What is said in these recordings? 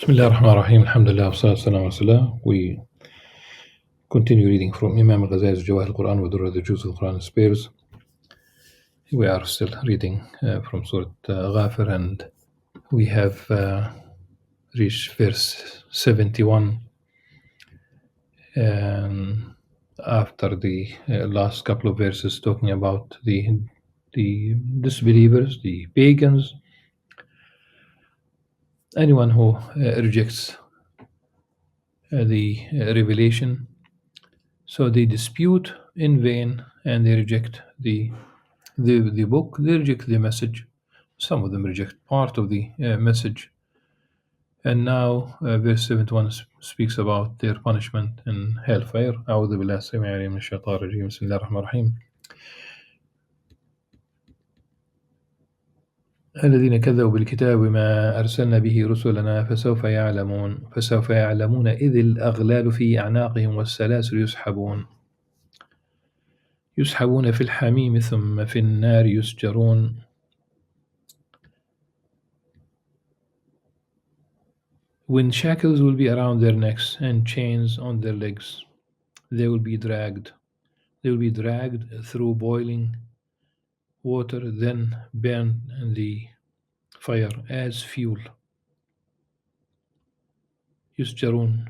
Bismillah ar-Rahman ar-Rahim, alhamdulillah, wa salatu salam wa salam. We continue reading from Imam Al-Ghazali's Jawahir al-Quran wa Durra the Juz al-Quran spares. We are still reading from Surah Ghafir, and we have reached verse 71. After the last couple of verses talking about the disbelievers, the pagans, anyone who rejects the revelation. So they dispute in vain, and they reject the book. They reject the message. Some of them reject part of the message. And now verse 71 speaks about their punishment in hellfire. أعوذ بالله السميع العليم من الشيطان الرجيم. بسم الله الرحمن الرحيم. الذين كذبوا بالكتاب وما أرسلنا به رسلنا فسوف يعلمون إذ الأغلال في أعناقهم والسلاسل يسحبون في الحميم ثم في النار يسجرون. When shackles will be around their necks and chains on their legs, they will be dragged. They will be dragged through boiling water, then burned in the fire as fuel. يسجرون.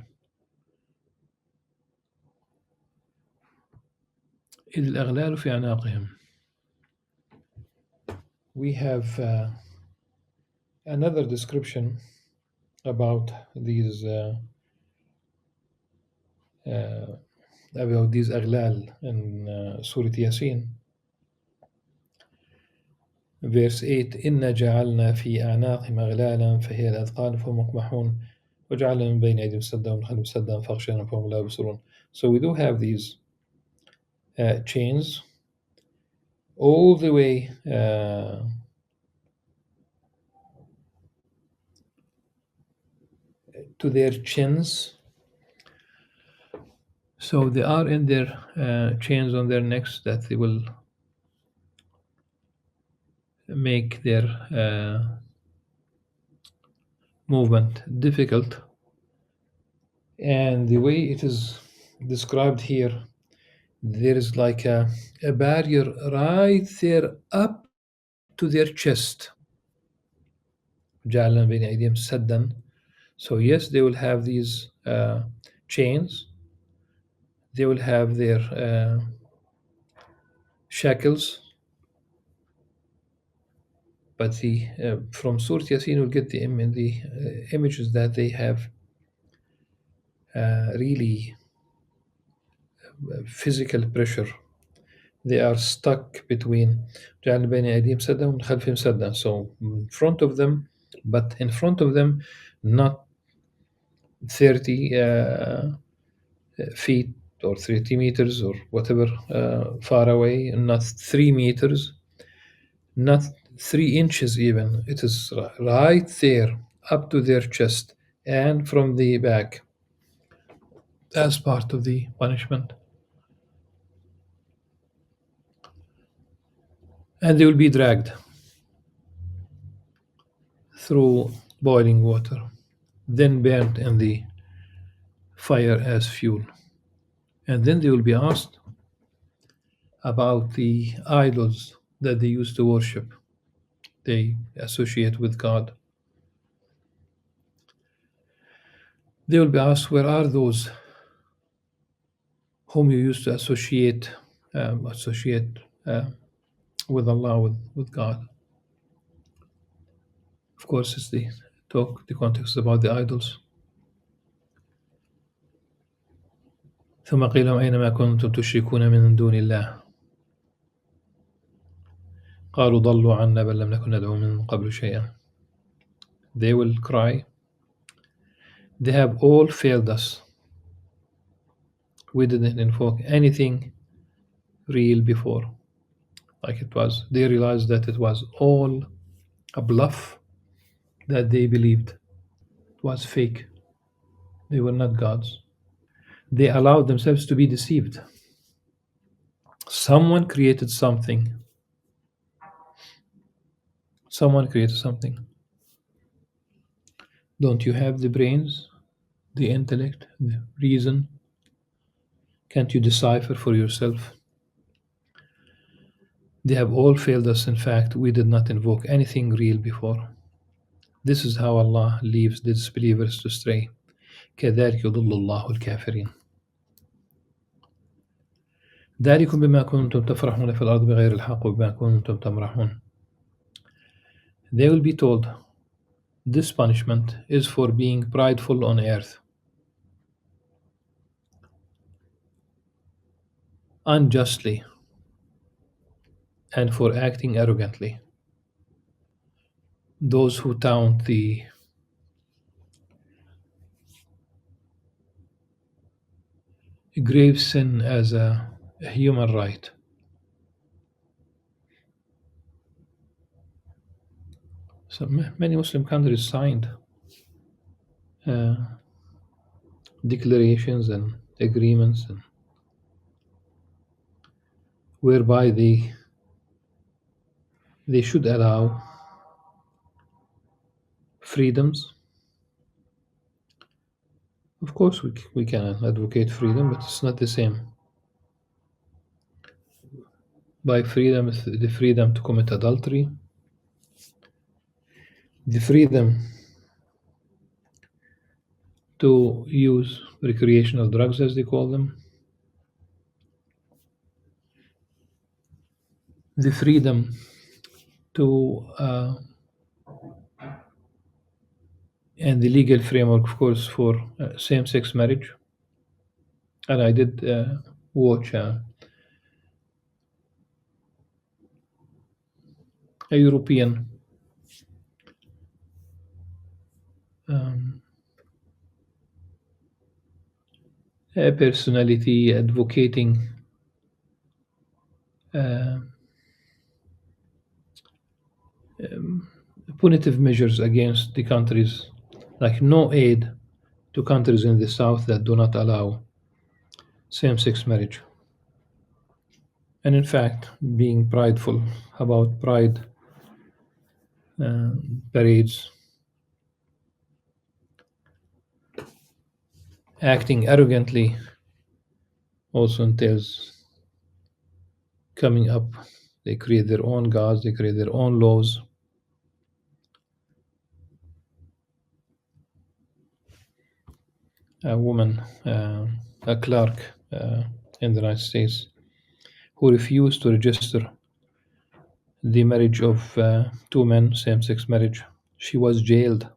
إذ الأغلال في أعناقهم. We have another description about these أغلال in Surah Yasin. Verse 8 إنا جعلنا في أعناقهم أغلالا فهي الأذقان فهم مقمحون وجعلنا من بين أيديهم سدا ومن خلفهم سدا فأغشيناهم فهم لا يبصرون. So we do have these chains all the way to their chins. So they are in their chains on their necks that they will make their movement difficult. And the way it is described here, there is like a barrier right there up to their chest. جعلنا بين أيديهم سدا. So yes, they will have these chains. They will have their shackles. But from Surah Yasin, we'll get the images that they have really physical pressure. They are stuck between جعلنا بين أيديهم سدا ومن خلفهم سدا. So in front of them, but in front of them, not 30 feet or 30 meters or whatever far away, not 3 meters, not 3 inches even. It is right there up to their chest and from the back as part of the punishment. And they will be dragged through boiling water, then burnt in the fire as fuel. And then they will be asked about the idols that they used to worship, they associate with God. They will be asked, where are those whom you used to associate with Allah, with God? Of course, it's the context about the idols. ثم قيل لهم أين ما كنتم تشركون من دون الله قالوا ضلوا عنا بل لم نكن ندعو من قبل شيئا. They will cry, they have all failed us. We didn't invoke anything real before, like it was. They realized that it was all a bluff, that they believed it was fake. They were not gods. They allowed themselves to be deceived. Someone created something. Don't you have the brains, the intellect, the reason? Can't you decipher for yourself? They have all failed us. In fact, we did not invoke anything real before. This is how Allah leaves the disbelievers to stray. كذلك يضل الله الكافرين. ذلكم بما كنتم تفرحون في الأرض بغير الحق وبما كنتم تمرحون. They will be told, this punishment is for being prideful on earth, unjustly, and for acting arrogantly. Those who tout the grave sin as a human right. So many Muslim countries signed uh, declarations and agreements whereby they should allow freedoms. Of course, we can advocate freedom, but it's not the same. By freedom, it's the freedom to commit adultery, the freedom to use recreational drugs, as they call them, the freedom to and the legal framework, of course, for same-sex marriage. And I did watch a European a personality advocating punitive measures against the countries, like no aid to countries in the south that do not allow same-sex marriage. And in fact, being prideful about pride parades, acting arrogantly also entails coming up. They create their own gods, they create their own laws. A woman, a clerk in the United States, who refused to register the marriage of two men, same-sex marriage. She was jailed.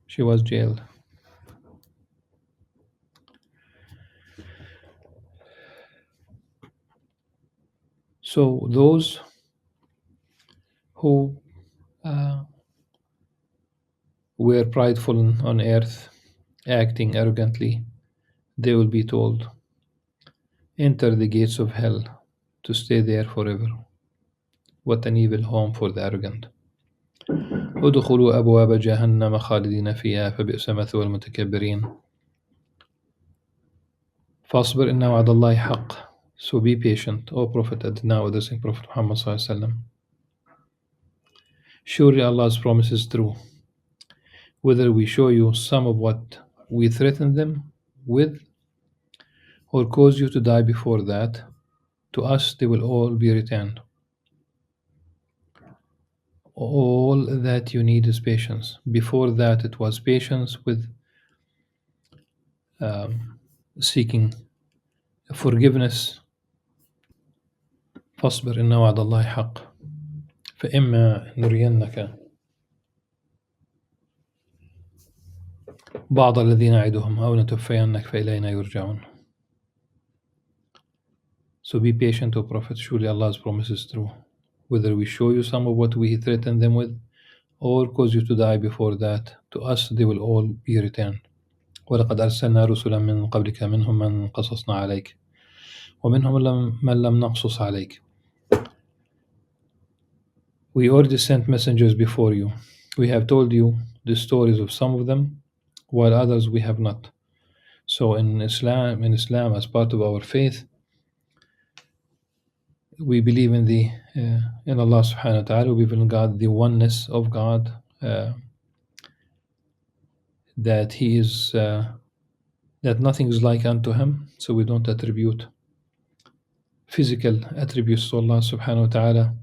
She was jailed. So those who were prideful on earth, acting arrogantly, they will be told, enter the gates of hell to stay there forever. What an evil home for the arrogant. ادخلوا أبواب جهنم خالدين فيها فبئس مثوى المتكبرين. فاصبر إن وعد الله حق. So be patient, O Prophet, and now addressing Prophet Muhammad sallallahu alaihi wasallam. Surely Allah's promise is true. Whether we show you some of what we threaten them with, or cause you to die before that, to us they will all be returned. All that you need is patience. Before that, it was patience with seeking forgiveness. فاصبر إن وعد الله حق فإما نرينك بعض الذي نعدهم أو نتوفينك فإلينا يرجعون. So be patient, O Prophet. Surely Allah's promise is true. Whether we show you some of what we threaten them with, or cause you to die before that, to us they will all be returned. ولقد أرسلنا رسلا من قبلك منهم من قصصنا عليك ومنهم من لم نقصص عليك. We already sent messengers before you. We have told you the stories of some of them, while others we have not. So in Islam, as part of our faith, we believe in the in Allah subhanahu wa ta'ala, we believe in God, the oneness of God, that He is that nothing is like unto Him, so we don't attribute physical attributes to Allah subhanahu wa ta'ala.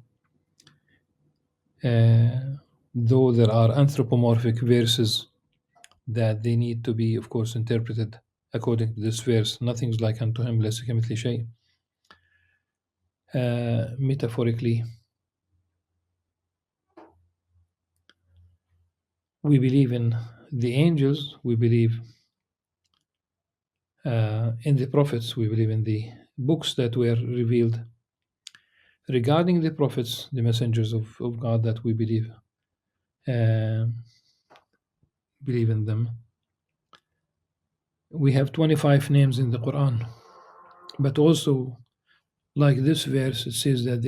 Though there are anthropomorphic verses that they need to be, of course, interpreted according to this verse. Nothing is like unto Him, ليس كمثله شيء. Metaphorically, we believe in the angels, we believe in the prophets, we believe in the books that were revealed regarding the prophets, the messengers of God, that we believe in them. We have 25 names in the Quran, but also, like this verse, it says that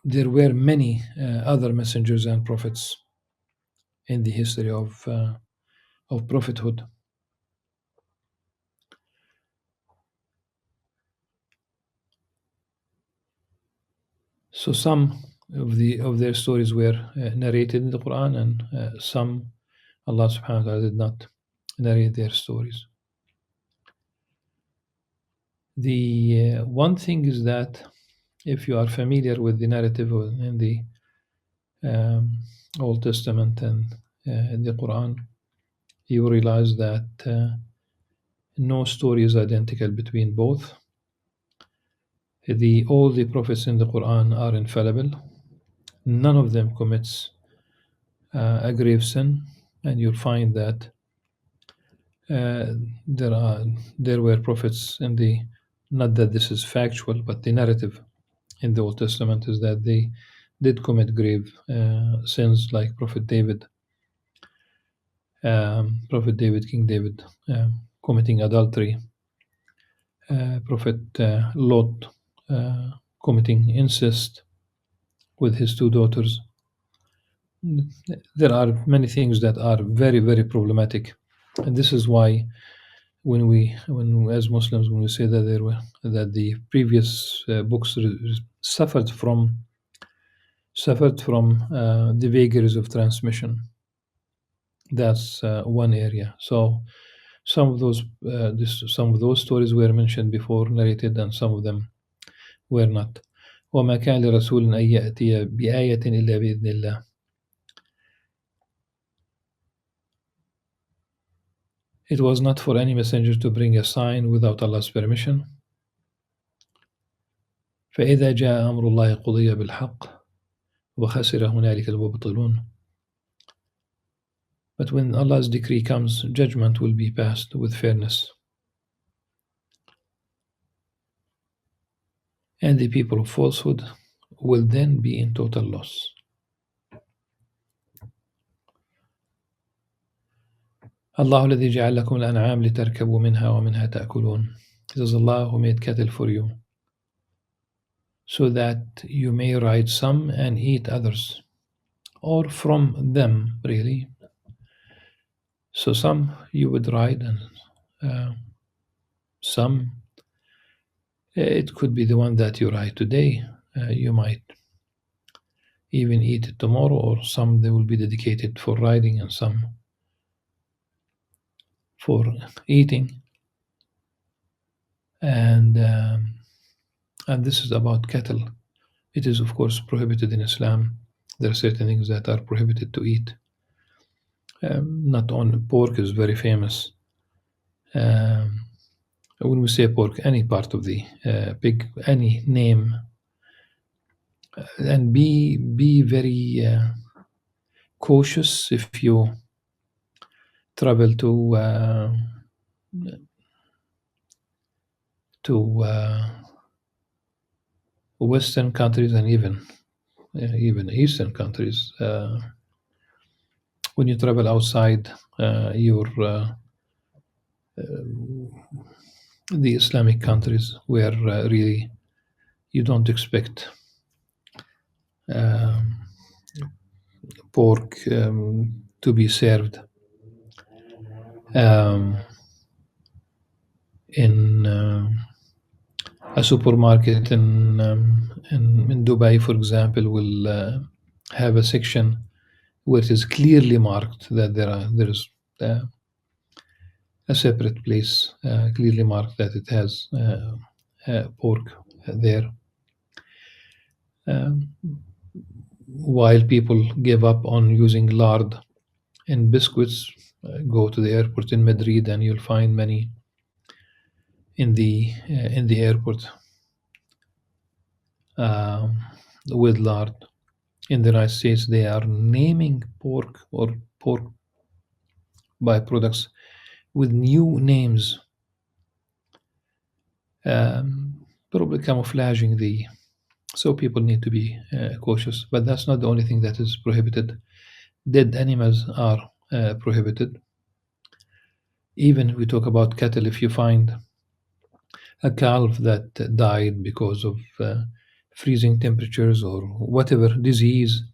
there were many other messengers and prophets in the history of prophethood. So some of their stories were narrated in the Quran, and some Allah subhanahu wa ta'ala did not narrate their stories. The one thing is that if you are familiar with the narrative in the Old Testament and the Quran, you realize that no story is identical between both. All the prophets in the Quran are infallible. None of them commits a grave sin, and you'll find that there were prophets in the, not that this is factual, but the narrative in the Old Testament is that they did commit grave sins, like Prophet David, King David, committing adultery, Prophet Lot committing incest with his two daughters. There are many things that are very, very problematic, and this is why when as Muslims, when we say that the previous books suffered from the vagaries of transmission. That's one area. So some of those stories were mentioned before, narrated, and some of them were not. وما كان لرسول أن يأتي بآية إلا بإذن الله. It was not for any messenger to bring a sign without Allah's permission. فإذا جاء أمر الله قضي بالحق وخسر هنالك المبطلون. But when Allah's decree comes, judgment will be passed with fairness. And the people of falsehood will then be in total loss. Allah الذي جعل لكم الأنعام لتركبوا منها ومنها تأكلون. It is Allah who made cattle for you, so that you may ride some and eat others, or from them, really. So some you would ride, and some it could be the one that you ride today. You might even eat it tomorrow, or some they will be dedicated for riding and some for eating. And this is about cattle. It is, of course, prohibited in Islam. There are certain things that are prohibited to eat. Not only pork is very famous. When we say pork, any part of the pig, any name, and be very cautious if you travel to Western countries and even Eastern countries. When you travel outside the Islamic countries, where really you don't expect pork to be served in A supermarket in Dubai, for example, will have a section where it is clearly marked that there's uh, a separate place, clearly marked that it has pork there. Um, while people give up on using lard in biscuits, go to the airport in Madrid and you'll find many in the airport um, with lard. In the United States, they are naming pork or pork byproducts with new names, probably camouflaging the. So people need to be cautious. But that's not the only thing that is prohibited. Dead animals are prohibited. Even if we talk about cattle, if you find a calf that died because of freezing temperatures or whatever disease,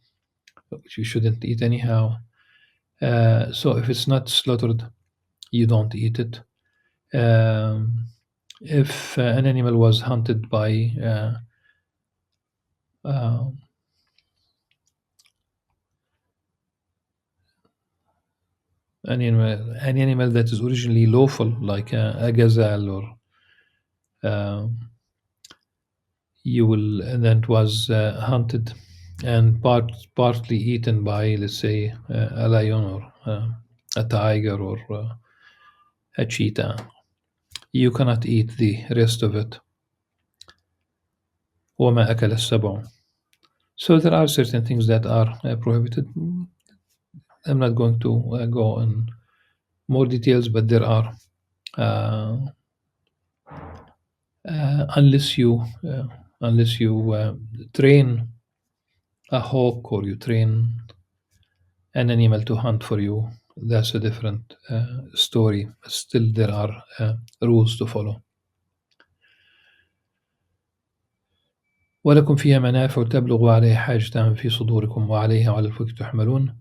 which you shouldn't eat anyhow. So if it's not slaughtered, you don't eat it. If an animal was hunted by uh, any animal that is originally lawful, like a gazelle, or you will, and then it was hunted and partly eaten by, let's say, a lion or a tiger or a cheetah. You cannot eat the rest of it. وما أكل السبع. So there are certain things that are prohibited. I'm not going to go in more details, but there are. Uh, unless you train a hawk or you train an animal to hunt for you, that's a different story. Still, there are rules to follow. ولكم فيها منافع تبلغوا عليها حاجة في صدوركم وعليها وعلى الفلك تحملون,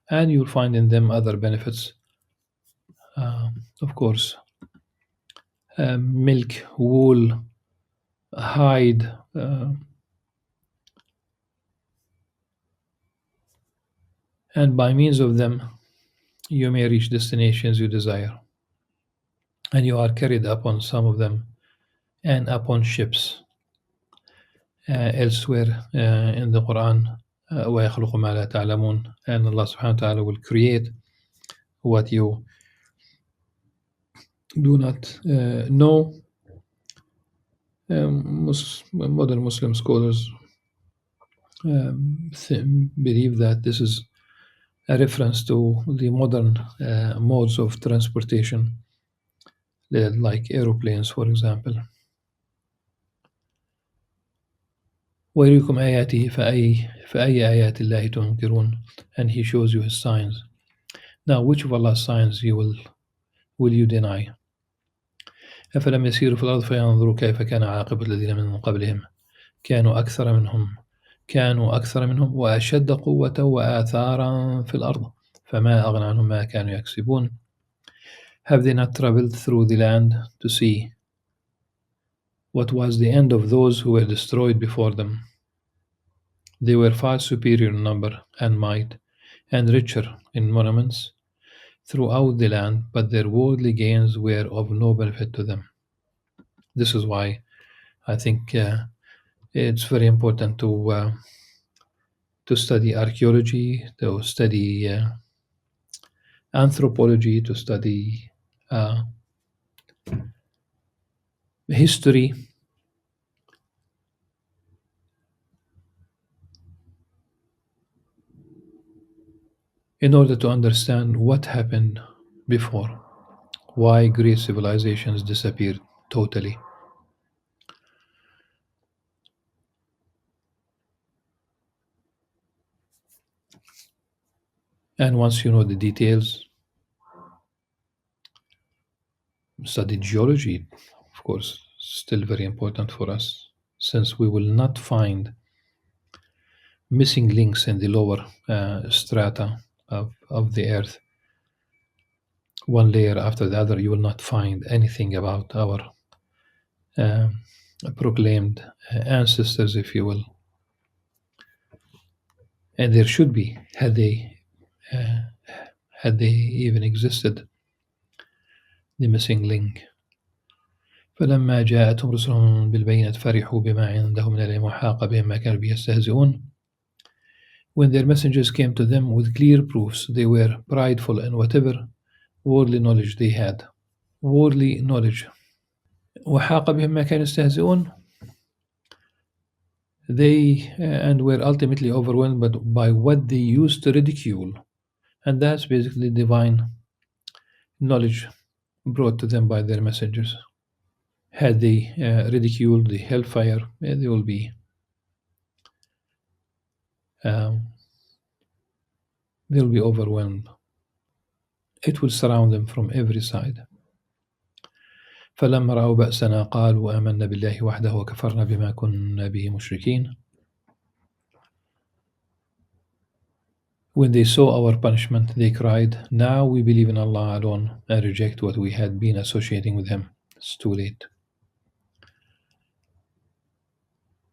and you'll find in them other benefits. Of course, milk, wool, hide, and by means of them you may reach destinations you desire, and you are carried upon some of them and upon ships. Elsewhere in the Qur'an, وَيَخْلُقُ مَا لَا تَعْلَمُونَ, and Allah subhanahu wa ta'ala will create what you do not know. Modern Muslim scholars believe that this is a reference to the modern modes of transportation, like aeroplanes, for example. ويريكم آياته فأي آيات الله تنكرون, and He shows you His signs. Now, which of Allah's signs will you deny? أفلم يسيروا في الأرض فينظروا كيف كان عاقبة الذين من قبلهم كانوا أكثر منهم وأشد قوة وآثارا في الأرض فما أغنى عنهم ما كانوا يكسبون. Have they not traveled through the land to see what was the end of those who were destroyed before them? They were far superior in number and might, and richer in monuments throughout the land, but their worldly gains were of no benefit to them. This is why I think it's very important to study archaeology, to study anthropology, to study history, in order to understand what happened before, why great civilizations disappeared totally. And once you know the details, study geology, of course, still very important for us, since we will not find missing links in the lower strata of the earth. One layer after the other, you will not find anything about our proclaimed ancestors, if you will. And there should be, had they even existed, the missing link. فلما جاءتهم رسلهم بالبينات فرحوا بما عندهم من العلم وحاق بهم ما كانوا به يستهزئون. When their messengers came to them with clear proofs, they were prideful in whatever worldly knowledge they had. Worldly knowledge. وحاق بهم ما كانوا يستهزئون. They and were ultimately overwhelmed by what they used to ridicule. And that's basically divine knowledge brought to them by their messengers. Had they ridiculed the hellfire, they will be they'll be overwhelmed. It will surround them from every side. فلما رأوا بأسنا قالوا آمنا بالله وحده وكفرنا بما كنا به مشركين. When they saw our punishment, they cried, now we believe in Allah alone and reject what we had been associating with Him. It's too late.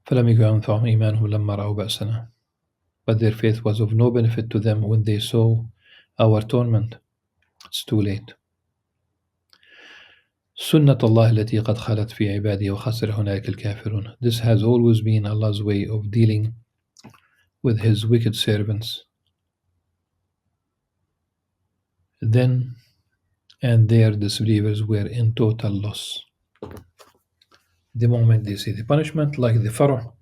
فلم يكن ينفعهم إيمانهم لما رأوا بأسنا. But their faith was of no benefit to them when they saw our torment. It's too late. سنة الله التي قد خلت في عباده وخسر هنالك الكافرون. This has always been Allah's way of dealing with His wicked servants. Then and there disbelievers were in total loss. The moment they see the punishment, like the Farah,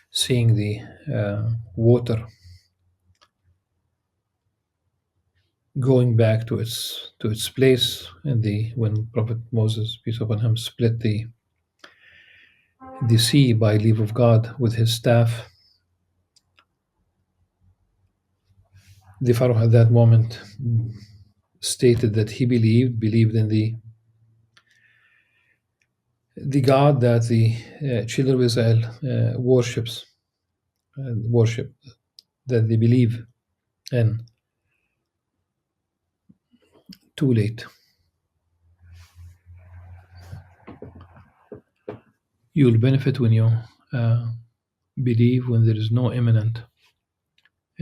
seeing the water going back to its place, and when Prophet Moses, peace upon him, split the sea by leave of God with his staff, the Pharaoh at that moment stated that he believed in the God that the children of Israel worship, that they believe in. Too late. You'll benefit when you believe when there is no imminent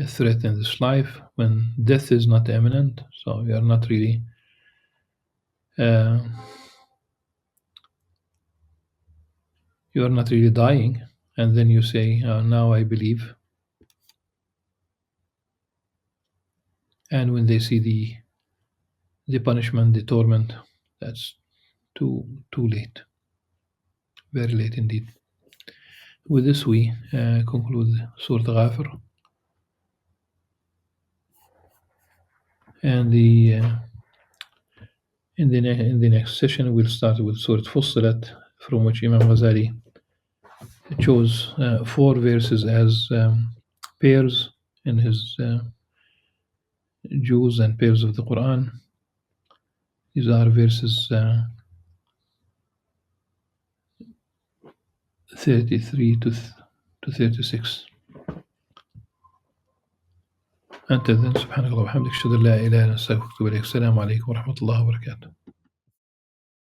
threat in this life, when death is not imminent, so you are not really dying, and then you say, now I believe. And when they see the punishment, the torment, that's too late. Very late indeed. With this we conclude Surah Ghafir. And in the next session we'll start with Surah Fussilat, from which Imam Ghazali chose 4 verses as pairs in his juz and pairs of the Qur'an. These are verses 33 to 36. Until then, subhanakallah wa bihamdik, ashhadu an la ilaha illa anta, astaghfiruka wa atubu ilaik. Assalamu alaikum wa rahmatullahi wa barakatuh.